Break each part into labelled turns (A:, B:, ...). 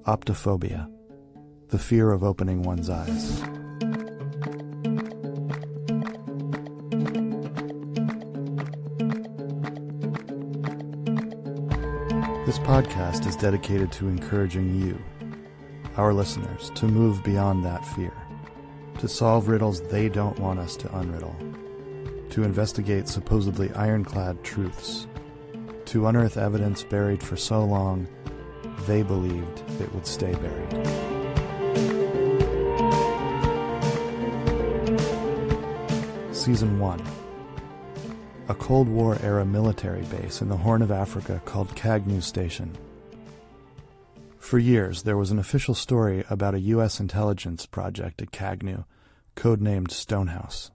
A: Optophobia, the fear of opening one's eyes. This podcast is dedicated to encouraging you, our listeners, to move beyond that fear, to solve riddles they don't want us to unriddle, to investigate supposedly ironclad truths, to unearth evidence buried for so long they believed it would stay buried. Season 1. A Cold War-era military base in the Horn of Africa called Kagnew Station. For years, there was an official story about a U.S. intelligence project at Kagnew, codenamed Stonehouse.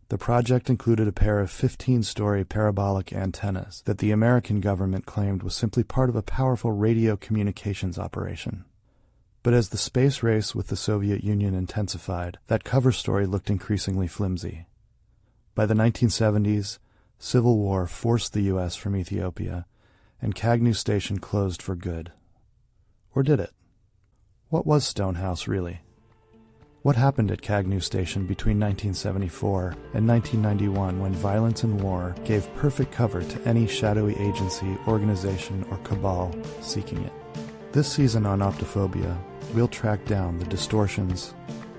A: The project included a pair of 15-story parabolic antennas that the American government claimed was simply part of a powerful radio communications operation. But as the space race with the Soviet Union intensified, that cover story looked increasingly flimsy. By the 1970s, civil war forced the U.S. from Ethiopia, and Kagnew Station closed for good. Or did it? What was Stonehouse really? What happened at Kagnew Station between 1974 and 1991 when violence and war gave perfect cover to any shadowy agency, organization, or cabal seeking it? This season on Optophobia, we'll track down the distortions,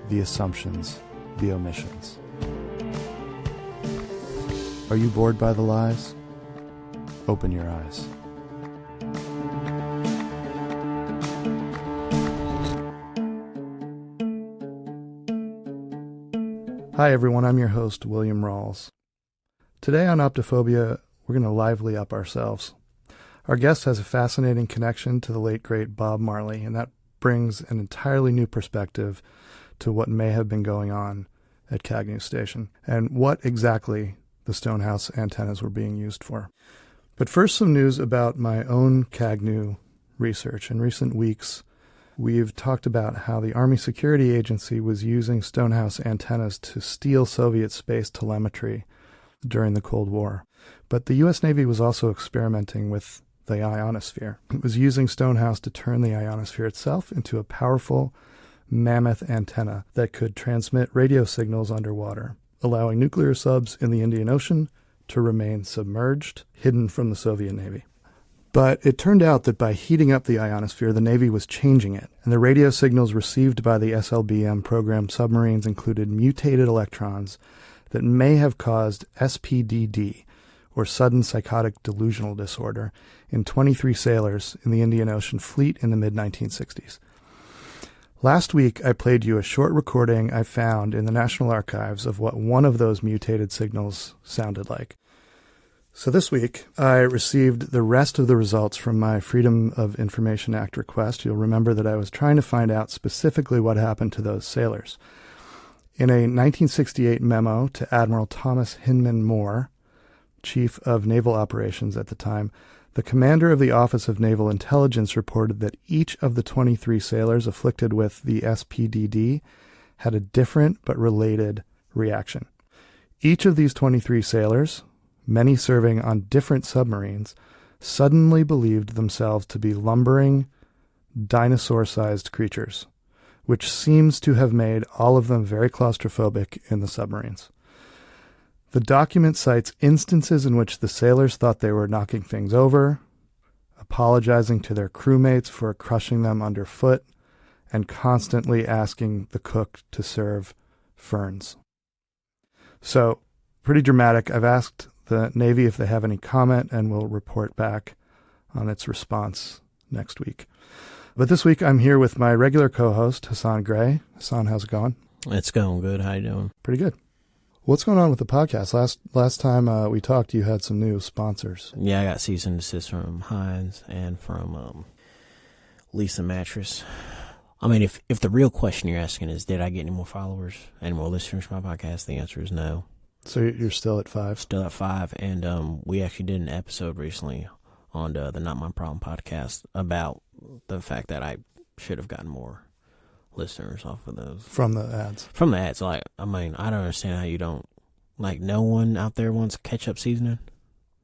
A: the assumptions, the omissions. Are you bored by the lies? Open your eyes. Hi everyone, I'm your host, William Rawls. Today on Optophobia, we're going to lively up ourselves. Our guest has a fascinating connection to the late great Bob Marley, and that brings an entirely new perspective to what may have been going on at Kagnew Station, and what exactly the Stonehouse antennas were being used for. But first, some news about my own Kagnew research. In recent weeks, we've talked about how the Army Security Agency was using Stonehouse antennas to steal Soviet space telemetry during the Cold War. But the U.S. Navy was also experimenting with the ionosphere. It was using Stonehouse to turn the ionosphere itself into a powerful mammoth antenna that could transmit radio signals underwater, allowing nuclear subs in the Indian Ocean to remain submerged, hidden from the Soviet Navy. But it turned out that by heating up the ionosphere, the Navy was changing it, and the radio signals received by the SLBM program submarines included mutated electrons that may have caused SPDD, or sudden psychotic delusional disorder, in 23 sailors in the Indian Ocean fleet in the mid-1960s. Last week, I played you a short recording I found in the National Archives of what one of those mutated signals sounded like. So this week, I received the rest of the results from my Freedom of Information Act request. You'll remember that I was trying to find out specifically what happened to those sailors. In a 1968 memo to Admiral Thomas Hinman Moore, Chief of Naval Operations at the time, the commander of the Office of Naval Intelligence reported that each of the 23 sailors afflicted with the SPDD had a different but related reaction. Each of these 23 sailors, many serving on different submarines, suddenly believed themselves to be lumbering, dinosaur-sized creatures, which seems to have made all of them very claustrophobic in the submarines. The document cites instances in which the sailors thought they were knocking things over, apologizing to their crewmates for crushing them underfoot, and constantly asking the cook to serve ferns. So, pretty dramatic. I've asked the Navy if they have any comment, and we'll report back on its response next week. But this week I'm here with my regular co-host, Hassan Gray. Hassan, how's it going?
B: It's going good. How you doing?
A: Pretty good. What's going on with the podcast? Last time we talked, you had some new sponsors.
B: Yeah, I got cease and desist from Heinz and from Lisa Mattress. I mean, if the real question you're asking is, did I get any more followers, any more listeners to my podcast, the answer is no.
A: So you're still at 5?
B: Still at 5, and we actually did an episode recently on the Not My Problem podcast about the fact that I should have gotten more listeners off of those.
A: From the ads?
B: From the ads. Like, I mean, I don't understand how you don't, like, no one out there wants ketchup seasoning.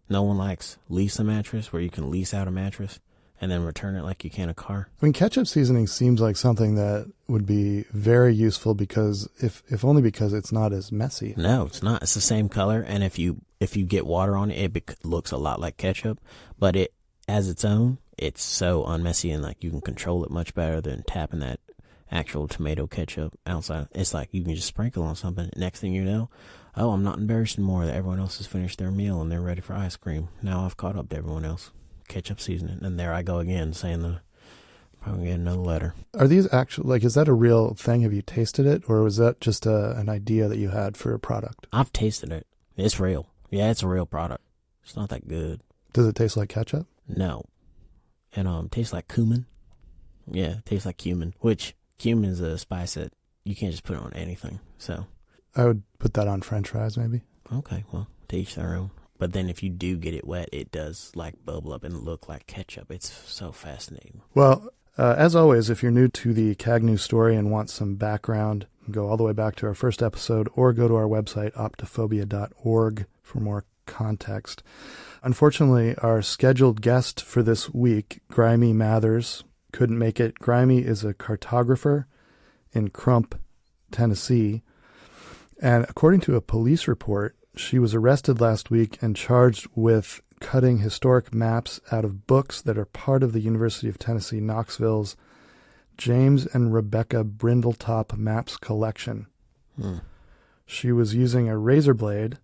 B: No one likes lease a mattress, where you can lease out a mattress and then return it like you can a car.
A: I mean, ketchup seasoning seems like something that would be very useful because if only because it's not as messy.
B: No, it's not. It's the same color, and if you get water on it, it looks a lot like ketchup. But it, as its own, it's so unmessy, and like you can control it much better than tapping that actual tomato ketchup outside. It's like you can just sprinkle on something. Next thing you know, oh, I'm not embarrassed anymore that everyone else has finished their meal and they're ready for ice cream. Now I've caught up to everyone else. Ketchup seasoning, and there I go again saying probably get another letter.
A: Are these actual, like, is that a real thing? Have you tasted it, or was that just an idea that you had for a product?
B: I've tasted it. It's real. Yeah, it's a real product. It's not that good.
A: Does it taste like ketchup?
B: No. And tastes like cumin. Yeah, it tastes like cumin, which cumin is a spice that you can't just put on anything. So
A: I would put that on French fries, maybe.
B: Okay, well, to each their own. But then if you do get it wet, it does like bubble up and look like ketchup. It's so fascinating.
A: Well, as always, if you're new to the Kagnew story and want some background, go all the way back to our first episode or go to our website, optophobia.org, for more context. Unfortunately, our scheduled guest for this week, Grimy Mathers, couldn't make it. Grimy is a cartographer in Crump, Tennessee. And according to a police report, she was arrested last week and charged with cutting historic maps out of books that are part of the University of Tennessee, Knoxville's James and Rebecca Brindletop Maps collection. She was using a razor blade,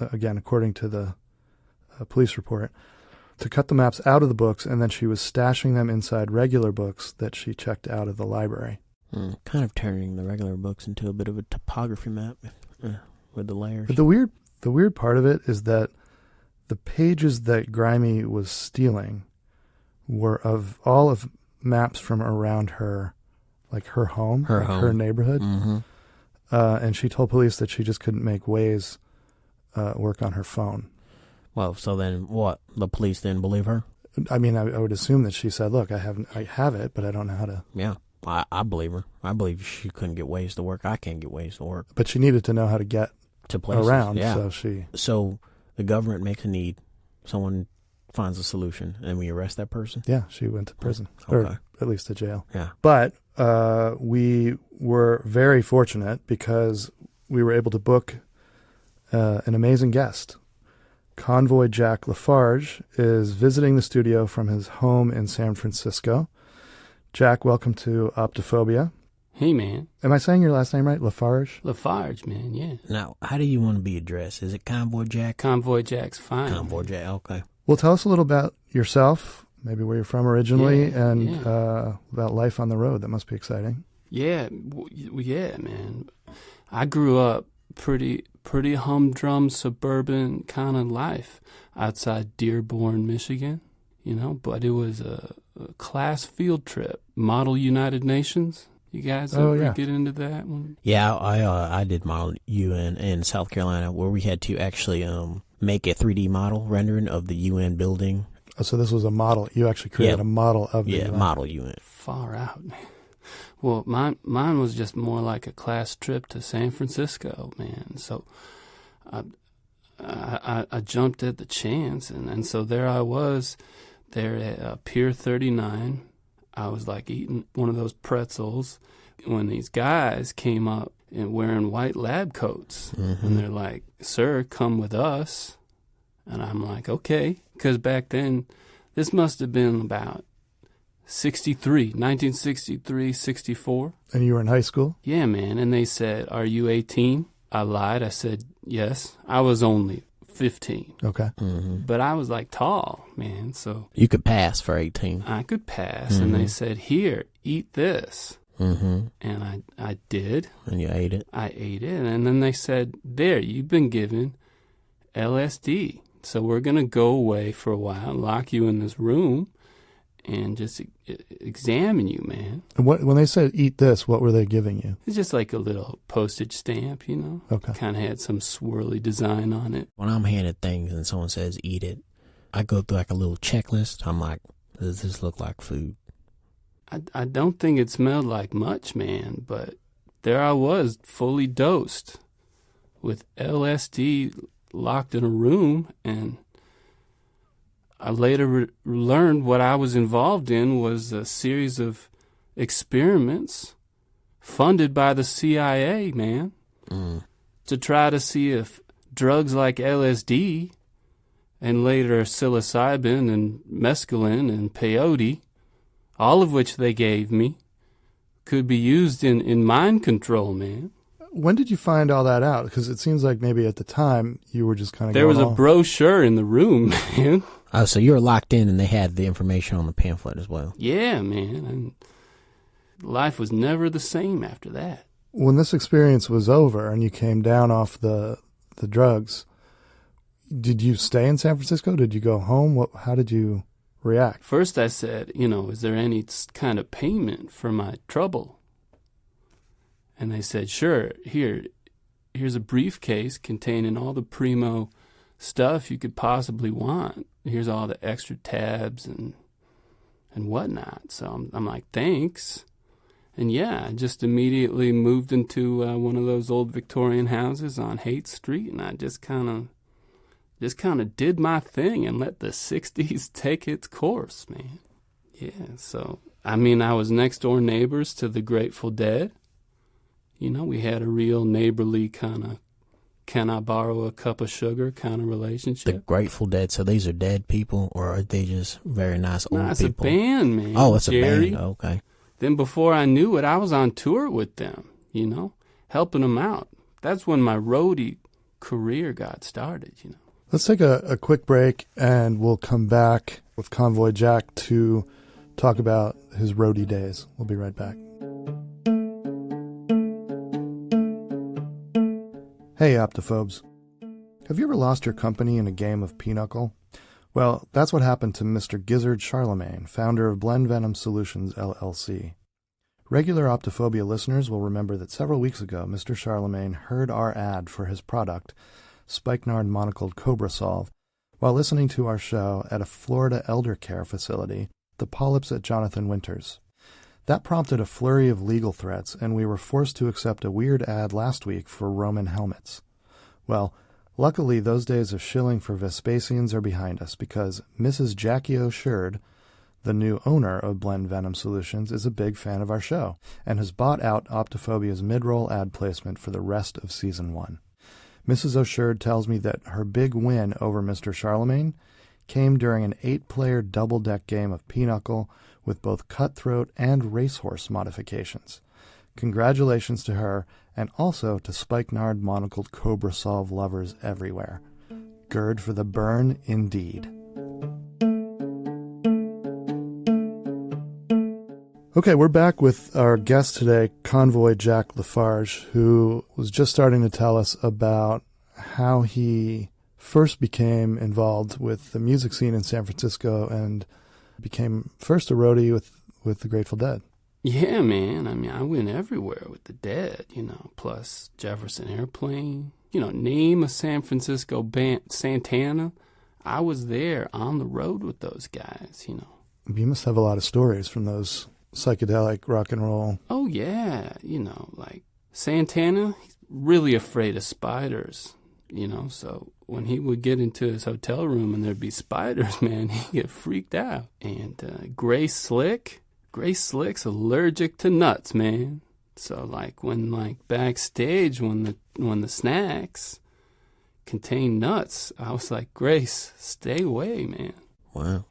A: again, according to the police report, to cut the maps out of the books, and then she was stashing them inside regular books that she checked out of the library.
B: Kind of turning the regular books into a bit of a topography map with the layers.
A: But the weird part of it is that the pages that Grimy was stealing were of all of maps from around her, like her home, her neighborhood.
B: Mm-hmm.
A: And she told police that she just couldn't make Waze work on her phone.
B: Well, so then what? The police didn't believe her?
A: I mean, I would assume that she said, look, I have it, but I don't know how to.
B: Yeah, I believe her. I believe she couldn't get Waze to work. I can't get Waze to work.
A: But she needed to know how to get
B: to places
A: around,
B: yeah.
A: So
B: the government makes a need. Someone finds a solution, and we arrest that person?
A: Yeah, she went to prison,
B: okay.
A: or at least to jail.
B: Yeah.
A: But we were very fortunate because we were able to book an amazing guest. Convoy Jack Lafarge is visiting the studio from his home in San Francisco. Jack, welcome to Optophobia.
C: Hey, man.
A: Am I saying your last name right? Lafarge?
C: Lafarge, man, yeah.
B: Now, how do you want to be addressed? Is it Convoy Jack?
C: Convoy Jack's fine.
B: Convoy Jack, okay.
A: Well, tell us a little about yourself, maybe where you're from originally, about life on the road. That must be exciting.
C: Yeah, man. I grew up pretty humdrum suburban kind of life outside Dearborn, Michigan, but it was a class field trip. Model United Nations. You guys ever get into that one?
B: Yeah, I did Model UN in South Carolina, where we had to actually make a 3D model rendering of the UN building.
A: Oh, so this was a model. You actually created a model of the UN.
B: Model UN.
C: Far out, man. Well, mine was just more like a class trip to San Francisco, man. So I jumped at the chance, and so there I was there at Pier 39. I was like eating one of those pretzels when these guys came up and wearing white lab coats. Mm-hmm. And they're like, sir, come with us. And I'm like, okay. Because back then, this must have been about 1963, 64.
A: And you were in high school?
C: Yeah, man. And they said, are you 18? I lied. I said, yes. I was only 15.
A: Okay.
B: Mm-hmm.
C: But I was like tall, man. So
B: you could pass for 18.
C: I could pass.
B: Mm-hmm.
C: And they said, here, eat this.
B: Mm-hmm.
C: And I did.
B: And you ate it?
C: I ate it. And then they said, there, you've been given LSD. So we're going to go away for a while, lock you in this room, and just examine you, man.
A: And when they said eat this, what were they giving you?
C: It's just like a little postage stamp,
A: Okay.
C: Kind of had some swirly design on it.
B: When I'm handed things and someone says eat it, I go through like a little checklist. I'm like, does this look like food?
C: I don't think it smelled like much, man, but there I was, fully dosed with LSD, locked in a room, and I later learned what I was involved in was a series of experiments funded by the CIA, man, to try to see if drugs like LSD and later psilocybin and mescaline and peyote, all of which they gave me, could be used in mind control, man.
A: When did you find all that out? Because it seems like maybe at the time you were just kind of
C: There was a brochure in the room, man.
B: Oh, so you were locked in and they had the information on the pamphlet as well.
C: Yeah, man. And life was never the same after that.
A: When this experience was over and you came down off the drugs, did you stay in San Francisco? Did you go home? How did you react?
C: First I said, is there any kind of payment for my trouble? And they said, sure, here's a briefcase containing all the primo stuff you could possibly want. Here's all the extra tabs and whatnot. So I'm like, thanks. And yeah, I just immediately moved into one of those old Victorian houses on Haight Street, and I just kind of did my thing and let the 60s take its course, man. Yeah, so, I was next door neighbors to the Grateful Dead. We had a real neighborly kind of, can I borrow a cup of sugar kind of relationship.
B: The Grateful Dead, so these are dead people, or are they just very nice old
C: it's
B: people?
C: It's a band, man.
B: Oh, it's
C: Jerry.
B: a band, okay.
C: Then before I knew it, I was on tour with them, helping them out. That's when my roadie career got started,
A: Let's take a quick break, and we'll come back with Convoy Jack to talk about his roadie days. We'll be right back. Hey, Optophobes. Have you ever lost your company in a game of pinochle? Well, that's what happened to Mr. Gizzard Charlemagne, founder of Blend Venom Solutions, LLC. Regular Optophobia listeners will remember that several weeks ago, Mr. Charlemagne heard our ad for his product, Spikenard Monocled Cobra Solve, while listening to our show at a Florida elder care facility, the Polyps at Jonathan Winters. That prompted a flurry of legal threats, and we were forced to accept a weird ad last week for Roman helmets. Well, luckily those days of shilling for Vespasians are behind us, because Mrs. Jackie O'Sherd, the new owner of Blend Venom Solutions, is a big fan of our show, and has bought out Optophobia's mid-roll ad placement for the rest of Season 1. Mrs. O'Sherd tells me that her big win over Mr. Charlemagne came during an 8-player double-deck game of pinochle with both cutthroat and racehorse modifications. Congratulations to her, and also to Spikenard Monocled Cobra Solve lovers everywhere. Gird for the burn, indeed. Okay, we're back with our guest today, Convoy Jack Lafarge, who was just starting to tell us about how he first became involved with the music scene in San Francisco and became first a roadie with the Grateful Dead.
C: Yeah, man. I went everywhere with the Dead, plus Jefferson Airplane. Name a San Francisco band, Santana. I was there on the road with those guys,
A: You must have a lot of stories from those psychedelic rock and roll.
C: Oh, yeah. Like Santana, he's really afraid of spiders, so when he would get into his hotel room and there'd be spiders, man, he'd get freaked out. And Grace Slick's allergic to nuts, man. So when backstage when the snacks contain nuts, I was like, Grace, stay away, man.
B: Wow.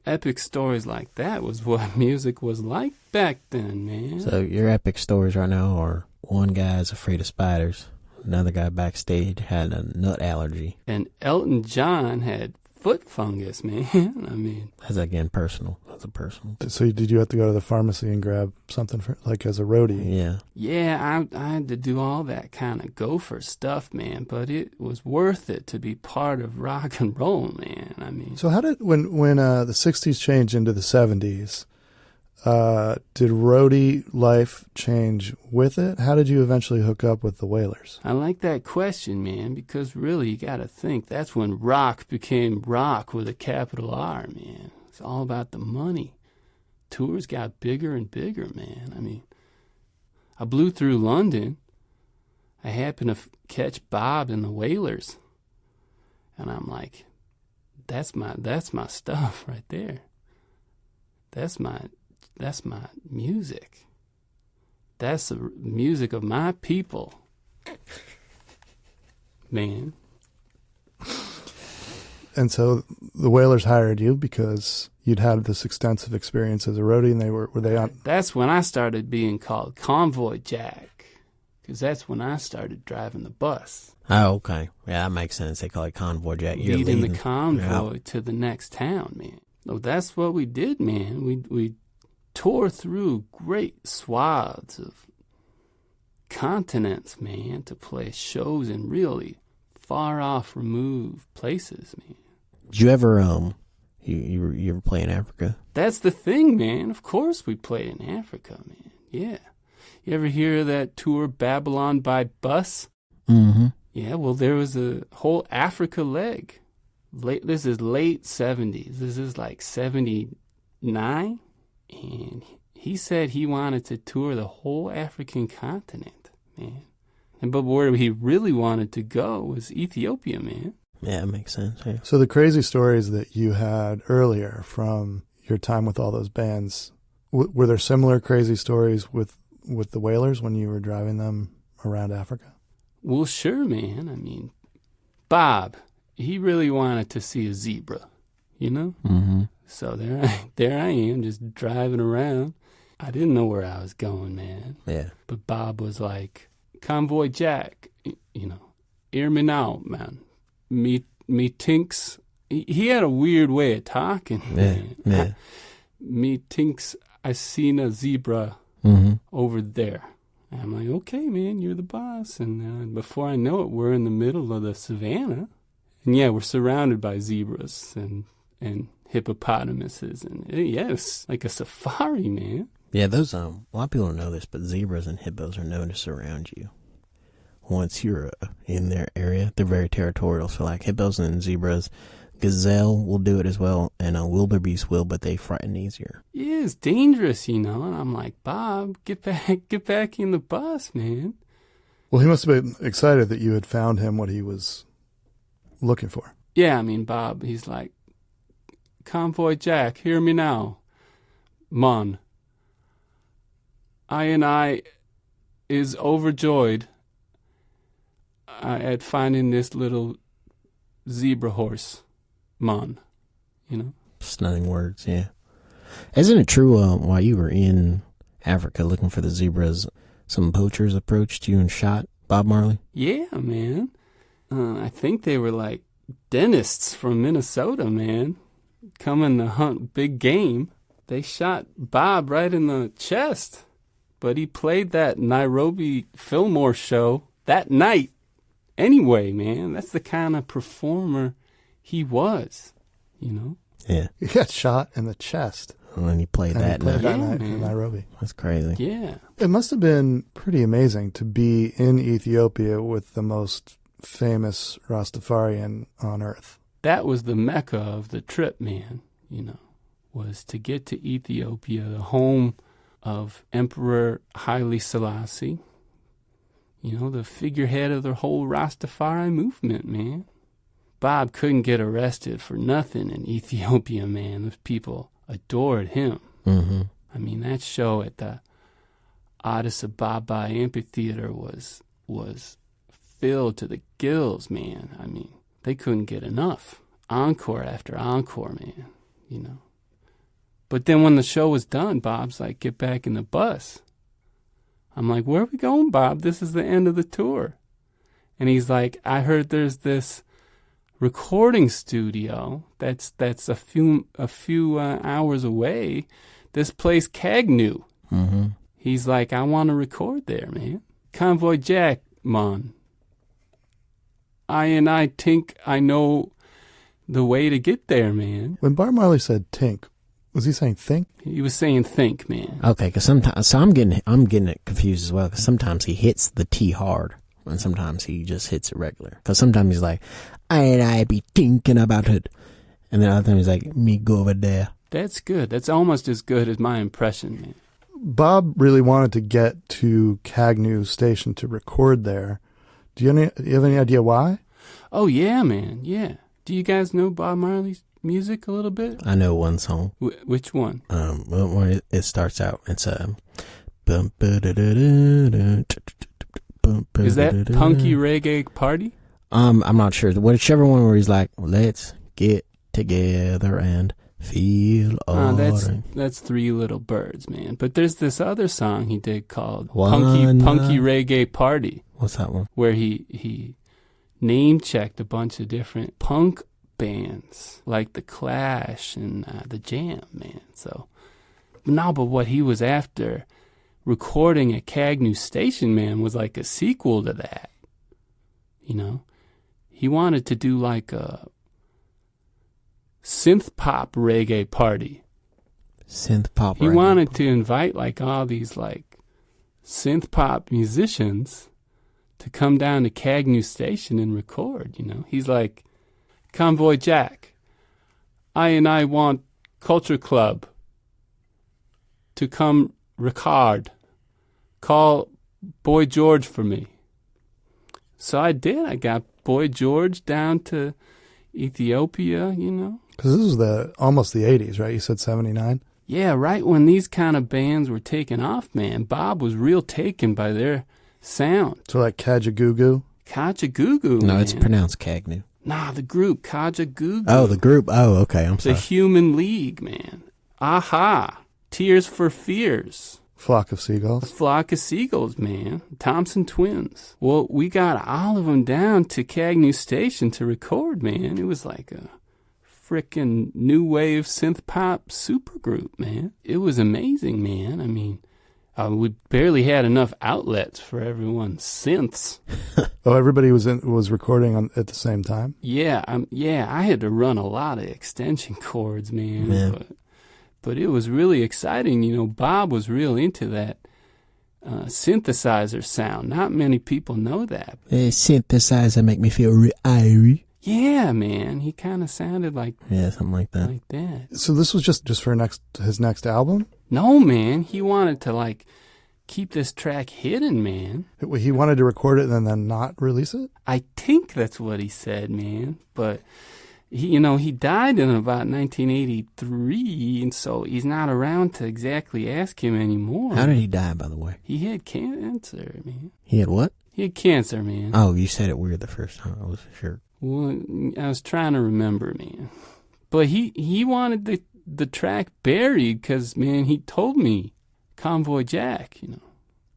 C: Epic stories like that was what music was like back then, man.
B: So your epic stories right now are one guy's afraid of spiders, another guy backstage had a nut allergy.
C: And Elton John had foot fungus, man.
B: That's again personal. That's a personal.
A: So did you have to go to the pharmacy and grab something for, as a roadie?
B: Yeah.
C: Yeah, I had to do all that kind of gopher stuff, man. But it was worth it to be part of rock and roll, man.
A: So how did when the 60s changed into the 70s, did roadie life change with it? How did you eventually hook up with the Wailers?
C: I like that question, man, because really you got to think that's when rock became rock with a capital R, man. It's all about the money. Tours got bigger and bigger, man. I blew through London. I happened to catch Bob and the Wailers. And I'm like, That's my stuff right there. That's my music. That's the music of my people. Man.
A: And so the Wailers hired you because you'd had this extensive experience as a roadie, and were they on?
C: That's when I started being called Convoy Jack, because that's when I started driving the bus.
B: Oh, okay. Yeah, that makes sense. They call it Convoy Jack. You're
C: leading the convoy to the next town, man. So that's what we did, man. We tore through great swaths of continents, man, to play shows in really far off, removed places, man.
B: Did you ever you ever play in Africa?
C: That's the thing, man. Of course we played in Africa, man. Yeah. You ever hear of that tour Babylon by Bus?
B: Mm-hmm.
C: Yeah, well, there was a whole Africa leg. This is late 70s. This is like 79. And he said he wanted to tour the whole African continent, man. But where he really wanted to go was Ethiopia, man.
B: Yeah, that makes sense. Yeah.
A: So the crazy stories that you had earlier from your time with all those bands, were there similar crazy stories with the Wailers when you were driving them around Africa?
C: Well, sure, man. I mean, Bob, he really wanted to see a zebra, you know?
B: Mm-hmm.
C: So there I am, just driving around. I didn't know where I was going, man.
B: Yeah.
C: But Bob was like, Convoy Jack, you know, hear me now, man. Me tinks. He had a weird way of talking, man.
B: Yeah.
C: Me tinks I seen a zebra over there. And I'm like, okay, man, you're the boss. And before I know it, we're in the middle of the savannah. And yeah, we're surrounded by zebras and hippopotamuses. And yeah, it's like a safari, man.
B: Yeah, those, a lot of people don't know this, but zebras and hippos are known to surround you. Once you're in their area, they're very territorial. So like hippos and zebras, gazelle will do it as well, and wildebeest will, but they frighten easier.
C: Yeah, it's dangerous, you know. And I'm like, Bob, get back in the bus, man.
A: Well, he must have been excited that you had found him what he was looking for.
C: Yeah, I mean, Bob, he's like, Convoy Jack, hear me now. Mon, I is overjoyed at finding this little zebra horse, Mon, you know?
B: Stunning words, yeah. Isn't it true while you were in Africa looking for the zebras, some poachers approached you and shot Bob Marley?
C: Yeah, man. I think they were like dentists from Minnesota, man, coming to hunt big game. They shot Bob right in the chest, but he played that Nairobi Fillmore show that night. Anyway, man, that's the kind of performer he was, you know?
B: Yeah.
A: He got shot in the chest.
B: And then he played that night.
A: In Nairobi.
B: That's crazy.
C: Yeah.
A: It must have been pretty amazing to be in Ethiopia with the most famous Rastafarian on earth.
C: That was the mecca of the trip, man, you know, was to get to Ethiopia, the home of Emperor Haile Selassie. You know, the figurehead of the whole Rastafari movement, man. Bob couldn't get arrested for nothing in Ethiopia, man. Those people adored him.
B: Mm-hmm.
C: I mean, that show at the Addis Ababa amphitheater was filled to the gills, man. I mean, they couldn't get enough. Encore after encore, man, you know. But then when the show was done, Bob's like, get back in the bus. I'm like, where are we going, Bob? This is the end of the tour. And he's like, I heard there's this recording studio that's a few hours away. This place, Kagnew.
B: Mm-hmm.
C: He's like, I want to record there, man. Convoy Jack, man. I think I know the way to get there, man.
A: When Bob Marley said tink, was he saying think?
C: He was saying think, man.
B: Okay, because sometimes, so I'm getting it confused as well, because sometimes he hits the T hard, and sometimes he just hits it regular. Because sometimes he's like, I be thinking about it. And then other times he's like, me go over there.
C: That's good. That's almost as good as my impression, man.
A: Bob really wanted to get to Kagnew Station to record there. Do you have any idea why?
C: Oh, yeah, man. Yeah. Do you guys know Bob Marley's music a little bit?
B: I know one song.
C: Which one?
B: When it starts out, it's
C: Is that Punky Reggae Party?
B: I'm not sure. Whichever one where he's like, let's get together and feel alright.
C: That's Three Little Birds, man. But there's this other song he did called
B: One
C: Punky Reggae Party.
B: What's that one?
C: Where he name-checked a bunch of different punk bands, like The Clash and The Jam, man. So, but what he was after recording at Kagnew Station, man, was like a sequel to that. You know? He wanted to do like a synth-pop reggae party.
B: Synth-pop
C: He wanted to invite like all these like synth-pop musicians to come down to Kagnew Station and record, you know. He's like, Convoy Jack, I want Culture Club to come record. Call Boy George for me. So I did. I got Boy George down to Ethiopia, you know.
A: Because this was almost the 80s, right? You said 79?
C: Yeah, right when these kind of bands were taking off, man. Bob was real taken by their sound.
A: So like Kajagoogoo?
C: Kajagoogoo,
B: No,
C: man.
B: it's pronounced Kagnew.
C: Nah, the group, Kajagoogoo.
B: Oh, the group. Oh, okay, I'm sorry.
C: The Human League, man. Aha. Tears for Fears.
A: Flock of Seagulls?
C: Flock of Seagulls, man. Thompson Twins. Well, we got all of them down to Kagnew Station to record, man. It was like a frickin' new wave synth-pop supergroup, man. It was amazing, man. I mean, we barely had enough outlets for everyone's synths.
A: Oh, everybody was recording at the same time?
C: Yeah, I had to run a lot of extension cords, man.
B: Yeah.
C: But it was really exciting. You know, Bob was real into that synthesizer sound. Not many people know that.
B: Synthesizer make me feel airy.
C: Yeah, man. He kind of sounded like...
B: Yeah, something like that.
C: Like that.
A: So this was just for his next album?
C: No, man. He wanted to, like, keep this track hidden, man.
A: He wanted to record it and then not release it?
C: I think that's what he said, man. But... He died in about 1983, and so he's not around to exactly ask him anymore.
B: How did he die, by the way?
C: He had cancer, man.
B: He had what?
C: He had cancer, man.
B: Oh, you said it weird the first time. I wasn't sure.
C: Well, I was trying to remember, man. But he wanted the track buried because, man, he told me, Convoy Jack, you know,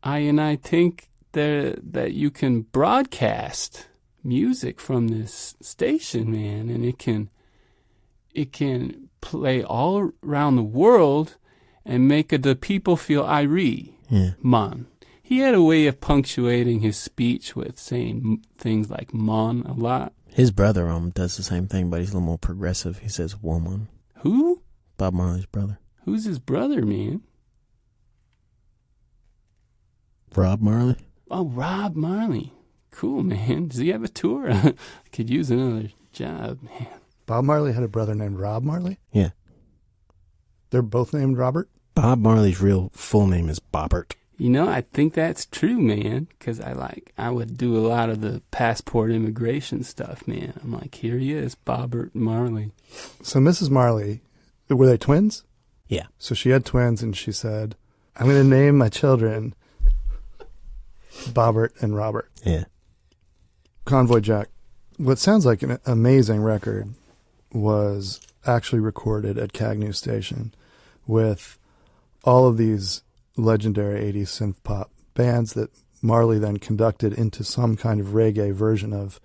C: I think that you can broadcast music from this station, man, and it can play all around the world and make the people feel irie.
B: Yeah.
C: Man. He had a way of punctuating his speech with saying things like "mon" a lot.
B: His brother does the same thing, but he's a little more progressive. He says "woman."
C: Who?
B: Bob Marley's brother.
C: Who's his brother, man?
B: Rob Marley.
C: Oh, Rob Marley. Cool, man. Does he have a tour? I could use another job, man.
A: Bob Marley had a brother named Rob Marley?
B: Yeah.
A: They're both named Robert?
B: Bob Marley's real full name is Bobert.
C: You know, I think that's true, man, because I would do a lot of the passport immigration stuff, man. I'm like, here he is, Bobert Marley.
A: So Mrs. Marley, were they twins?
B: Yeah.
A: So she had twins, and she said, I'm going to name my children Bobert and Robert.
B: Yeah.
A: Convoy Jack, what sounds like an amazing record, was actually recorded at Kagnew Station with all of these legendary 80s synth pop bands that Marley then conducted into some kind of reggae version of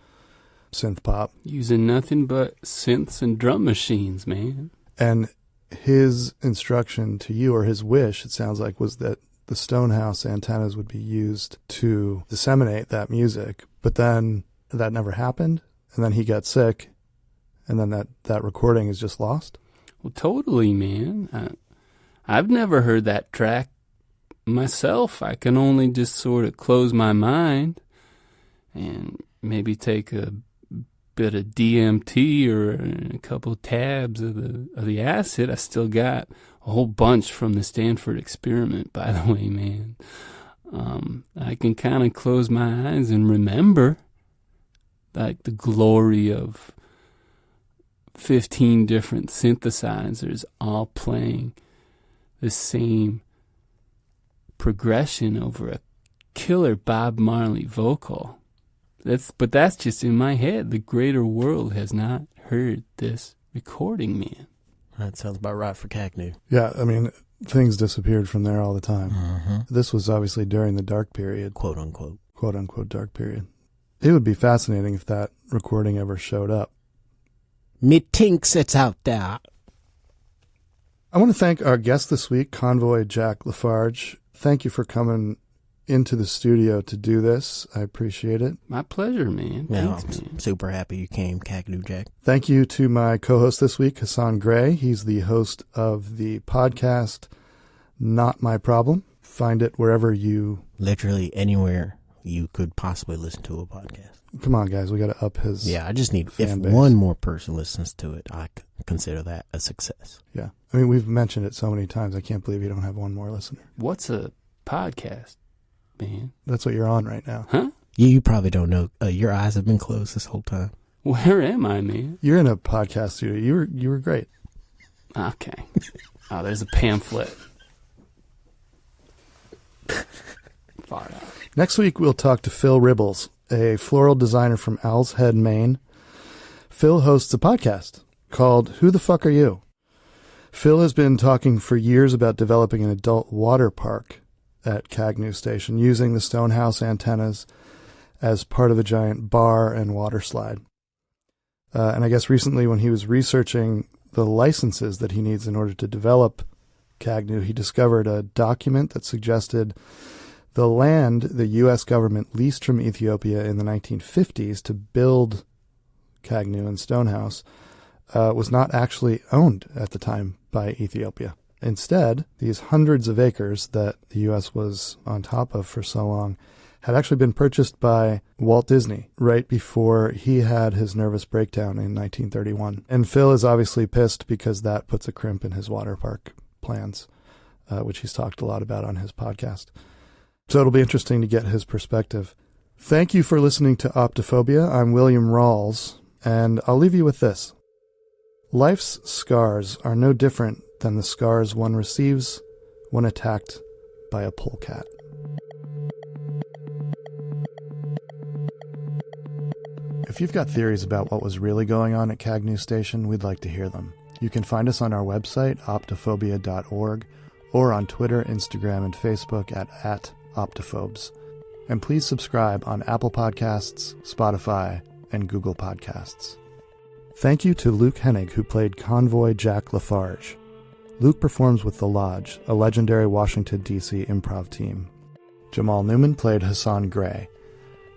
A: synth pop.
C: Using nothing but synths and drum machines, man.
A: And his instruction to you, or his wish, it sounds like, was that the Stonehouse antennas would be used to disseminate that music. But then that never happened, and then he got sick, and then that recording is just lost?
C: Well, totally, man. I've never heard that track myself. I can only just sort of close my mind and maybe take a bit of DMT or a couple tabs of the acid. I still got a whole bunch from the Stanford experiment, by the way, man. I can kind of close my eyes and remember like the glory of 15 different synthesizers all playing the same progression over a killer Bob Marley vocal. But that's just in my head. The greater world has not heard this recording, man.
B: That sounds about right for Kagnew.
A: Yeah, I mean, things disappeared from there all the time.
B: Mm-hmm.
A: This was obviously during the dark period.
B: Quote unquote.
A: Quote unquote dark period. It would be fascinating if that recording ever showed up.
B: Me thinks it's out there.
A: I want to thank our guest this week, Convoy Jack Lafarge. Thank you for coming into the studio to do this. I appreciate it.
C: My pleasure, man.
B: Yeah,
C: Thanks,
B: I'm
C: man.
B: super happy you came, Kagnew Jack.
A: Thank you to my co-host this week, Hassan Gray. He's the host of the podcast Not My Problem. Find it wherever you...
B: Literally anywhere you could possibly listen to a podcast.
A: Come on, guys. We got to up his...
B: Yeah, I just need... If
A: fan base.
B: one more person listens to it, I consider that a success.
A: Yeah. I mean, we've mentioned it so many times. I can't believe you don't have one more listener.
C: What's a podcast, man?
A: That's what you're on right now.
C: Huh?
B: You probably don't know. Your eyes have been closed this whole time.
C: Where am I, man?
A: You're in a podcast studio. You were great.
C: Okay. Oh, there's a pamphlet. Far out.
A: Next week, we'll talk to Phil Ribbles, a floral designer from Owl's Head, Maine. Phil hosts a podcast called Who the Fuck Are You? Phil has been talking for years about developing an adult water park at Kagnew Station using the Stonehouse antennas as part of a giant bar and water slide. And I guess recently when he was researching the licenses that he needs in order to develop Kagnew, he discovered a document that suggested the land the U.S. government leased from Ethiopia in the 1950s to build Kagnew and Stonehouse was not actually owned at the time by Ethiopia. Instead, these hundreds of acres that the U.S. was on top of for so long had actually been purchased by Walt Disney right before he had his nervous breakdown in 1931. And Phil is obviously pissed because that puts a crimp in his water park plans, which he's talked a lot about on his podcast. So it'll be interesting to get his perspective. Thank you for listening to Optophobia. I'm William Rawls, and I'll leave you with this. Life's scars are no different than the scars one receives when attacked by a polecat. If you've got theories about what was really going on at Kagnew Station, we'd like to hear them. You can find us on our website, optophobia.org, or on Twitter, Instagram, and Facebook at Optophobes. And please subscribe on Apple Podcasts, Spotify, and Google Podcasts. Thank you to Luke Hennig, who played Convoy Jack Lafarge. Luke performs with The Lodge, a legendary Washington, D.C. improv team. Jamal Newman played Hassan Gray.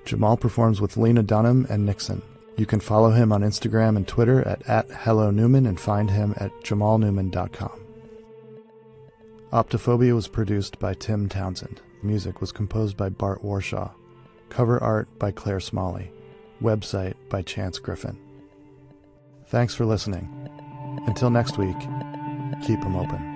A: Jamal performs with Lena Dunham and Nixon. You can follow him on Instagram and Twitter at HelloNewman and find him at jamalnewman.com. Optophobia was produced by Tim Townsend. Music was composed by Bart Warshaw. Cover art by Claire Smalley. Website by Chance Griffin. Thanks for listening. Until next week, keep 'em open.